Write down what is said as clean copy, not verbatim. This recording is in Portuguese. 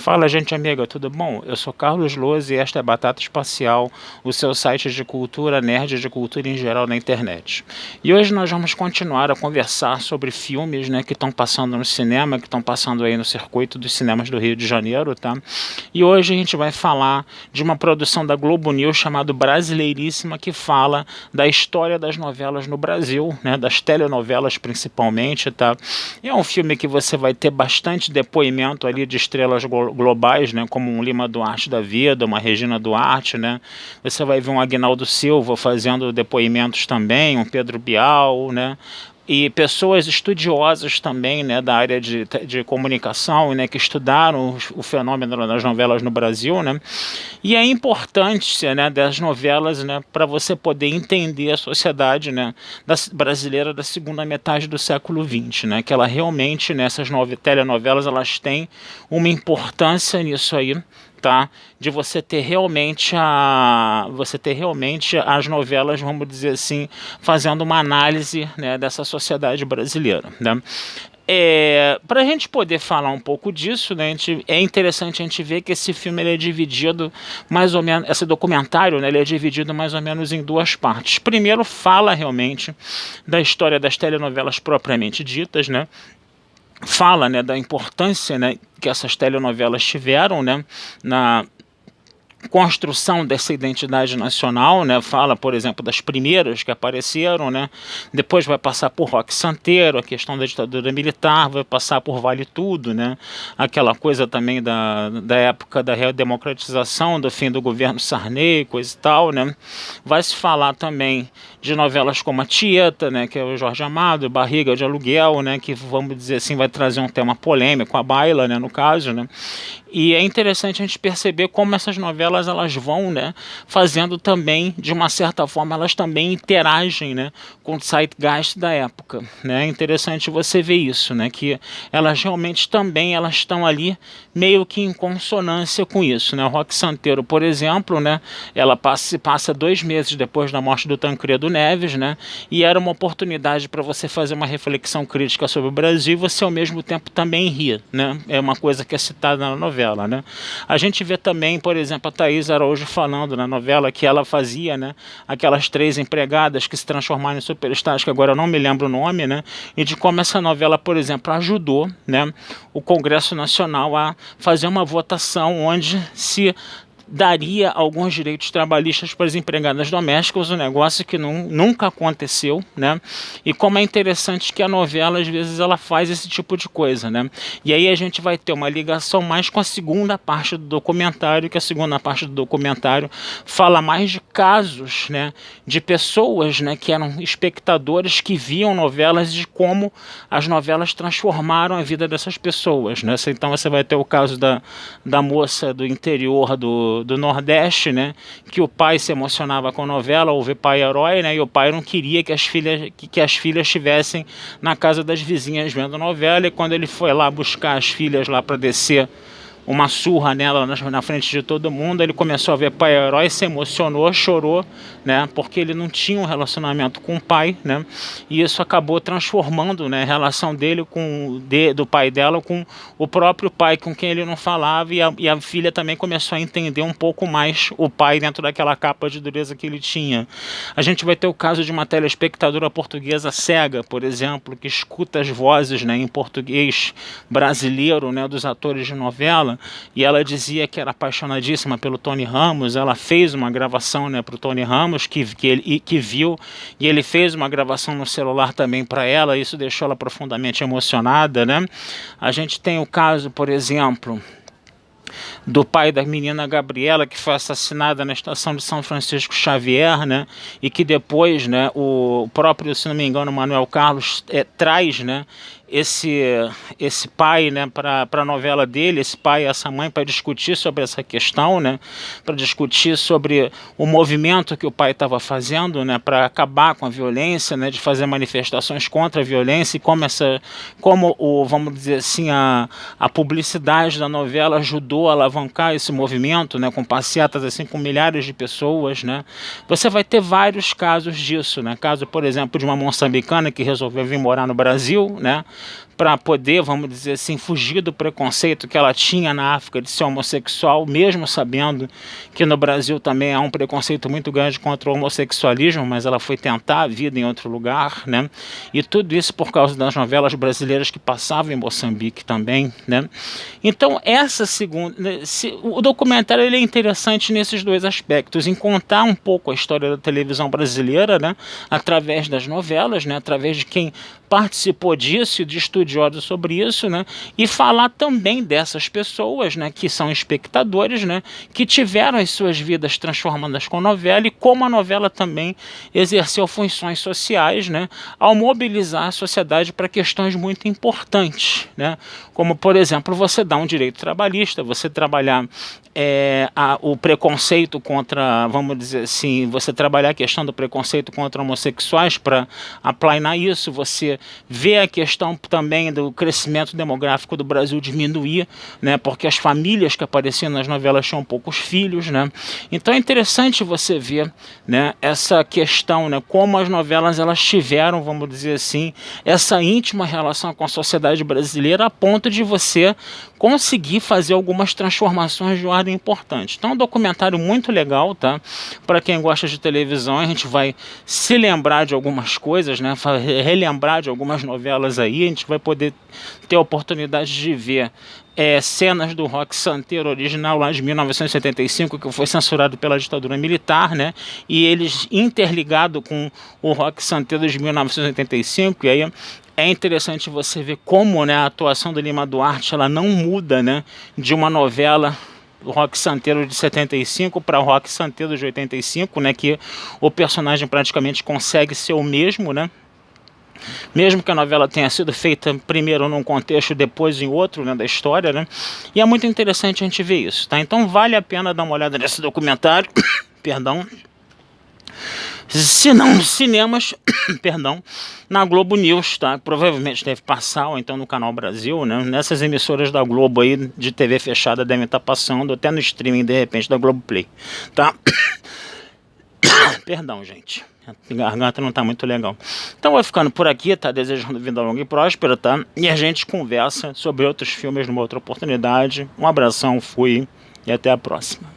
Fala, gente amiga, tudo bom? Eu sou Carlos Luz e esta é Batata Espacial, o seu site de cultura nerd, de cultura em geral na internet. E hoje nós vamos continuar a conversar sobre filmes, né, que estão passando no cinema, que estão passando aí no circuito dos cinemas do Rio de Janeiro, tá? E hoje a gente vai falar de uma produção da Globo News chamada Brasileiríssima, que fala da história das novelas no Brasil, né, das telenovelas principalmente, tá? E é um filme que você vai ter bastante depoimento ali de estrelas globais, né, como um Lima Duarte da vida, uma Regina Duarte, né? Você vai ver um Agnaldo Silva fazendo depoimentos também, um Pedro Bial, né? E pessoas estudiosas também, né, da área de comunicação, né, que estudaram o fenômeno das novelas no Brasil, né, e a importância, né, das novelas, né, para você poder entender a sociedade, né, brasileira da segunda metade do século XX, né, que ela realmente, nessas telenovelas, elas têm uma importância nisso aí, tá? De você ter realmente as novelas, vamos dizer assim, fazendo uma análise, né, dessa sociedade brasileira, né? Para a gente poder falar um pouco disso, né, é interessante a gente ver que esse filme ele é dividido mais ou menos, esse documentário, né, ele é dividido mais ou menos em duas partes. Primeiro fala realmente da história das telenovelas propriamente ditas, né? Fala, né, da importância, né, que essas telenovelas tiveram, né, na construção dessa identidade nacional, né? Fala, por exemplo, das primeiras que apareceram, né? Depois vai passar por Roque Santeiro, a questão da ditadura militar, vai passar por Vale Tudo, né? Aquela coisa também da época da redemocratização, do fim do governo Sarney, coisa e tal, né? Vai se falar também de novelas como a Tieta, né? Que é o Jorge Amado, Barriga de Aluguel, né? Que, vamos dizer assim, vai trazer um tema polêmico, a Baila, né? No caso, né? E é interessante a gente perceber como essas novelas elas vão, né, fazendo também, de uma certa forma, elas também interagem, né, com o zeitgeist da época, né? É interessante você ver isso, né, que elas realmente também elas estão ali meio que em consonância com isso, né? O Roque Santeiro, por exemplo, né, ela passa 2 meses depois da morte do Tancredo Neves, né, e era uma oportunidade para você fazer uma reflexão crítica sobre o Brasil e você ao mesmo tempo também rir, né? É uma coisa que é citada na novela, né? A gente vê também, por exemplo, a Thaís Araújo falando na novela que ela fazia, né, aquelas 3 empregadas que se transformaram em superstars, que agora eu não me lembro o nome, né, e de como essa novela, por exemplo, ajudou, né, o Congresso Nacional a fazer uma votação onde se daria alguns direitos trabalhistas para as empregadas domésticas, um negócio que nunca aconteceu, né? E como é interessante que a novela, às vezes, ela faz esse tipo de coisa, né? E aí a gente vai ter uma ligação mais com a segunda parte do documentário, que a segunda parte do documentário fala mais de casos, né? De pessoas, né? Que eram espectadores que viam novelas e de como as novelas transformaram a vida dessas pessoas, né? Então você vai ter o caso da moça do interior do Nordeste, né, que o pai se emocionava com a novela, ou ver Pai Herói, né, e o pai não queria que as filhas estivessem na casa das vizinhas vendo novela, e quando ele foi lá buscar as filhas lá para descer uma surra nela na frente de todo mundo, ele começou a ver Pai Herói, se emocionou, chorou, né, porque ele não tinha um relacionamento com o pai, né, e isso acabou transformando, né, a relação dele do pai dela com o próprio pai, com quem ele não falava, e a filha também começou a entender um pouco mais o pai dentro daquela capa de dureza que ele tinha. A gente vai ter o caso de uma telespectadora portuguesa cega, por exemplo, que escuta as vozes, né, em português brasileiro, né, dos atores de novela, e ela dizia que era apaixonadíssima pelo Tony Ramos. Ela fez uma gravação, né, para o Tony Ramos, que viu, e ele fez uma gravação no celular também para ela. Isso deixou ela profundamente emocionada, né? A gente tem o caso, por exemplo, do pai da menina Gabriela, que foi assassinada na estação de São Francisco Xavier, né, e que depois, né, o próprio, se não me engano, Manuel Carlos traz, né, esse pai, né, para a novela dele, esse pai e essa mãe, para discutir sobre essa questão, né, para discutir sobre o movimento que o pai estava fazendo, né, para acabar com a violência, né, de fazer manifestações contra a violência, e vamos dizer assim, a publicidade da novela ajudou a alavancar esse movimento, né, com passeatas assim com milhares de pessoas, né. Você vai ter vários casos disso, né, caso, por exemplo, de uma moçambicana que resolveu vir morar no Brasil, né, para poder, vamos dizer assim, fugir do preconceito que ela tinha na África de ser homossexual, mesmo sabendo que no Brasil também há um preconceito muito grande contra o homossexualismo, mas ela foi tentar a vida em outro lugar, né? E tudo isso por causa das novelas brasileiras que passavam em Moçambique também, né? Então, o documentário ele é interessante nesses dois aspectos, em contar um pouco a história da televisão brasileira, né? Através das novelas, né? Através de quem participou disso e de estudiosos sobre isso, né? E falar também dessas pessoas, né, que são espectadores, né, que tiveram as suas vidas transformadas com a novela e como a novela também exerceu funções sociais, né, ao mobilizar a sociedade para questões muito importantes, né, como, por exemplo, você dar um direito trabalhista, você trabalhar o preconceito contra, vamos dizer assim, você trabalhar a questão do preconceito contra homossexuais para aplainar isso, você vê a questão também do crescimento demográfico do Brasil diminuir, né, porque as famílias que apareciam nas novelas tinham poucos filhos, né, então é interessante você ver, né, essa questão, né, como as novelas elas tiveram, vamos dizer assim, essa íntima relação com a sociedade brasileira a ponto de você conseguir fazer algumas transformações de ordem importante. Então é um documentário muito legal, tá? Para quem gosta de televisão, a gente vai se lembrar de algumas coisas, né? Relembrar de algumas novelas aí, a gente vai poder ter a oportunidade de ver cenas do Roque Santeiro original lá de 1975, que foi censurado pela ditadura militar, né? E eles interligado com o Roque Santeiro de 1985, e aí é interessante você ver como, né, a atuação do Lima Duarte ela não muda, né, de uma novela do Roque Santeiro de 75 para o Roque Santeiro de 85, né, que o personagem praticamente consegue ser o mesmo, né? Mesmo que a novela tenha sido feita primeiro num contexto, depois em outro, né, da história, né? E é muito interessante a gente ver isso, tá? Então vale a pena dar uma olhada nesse documentário, perdão. Se não nos cinemas, perdão, na Globo News, tá? Provavelmente deve passar, ou então no Canal Brasil, né? Nessas emissoras da Globo aí, de TV fechada, devem estar passando, até no streaming, de repente, da Globoplay, tá? Perdão, gente. A garganta não tá muito legal. Então vou ficando por aqui, tá? Desejando vida longa e próspera, tá? E a gente conversa sobre outros filmes numa outra oportunidade. Um abração, fui e até a próxima.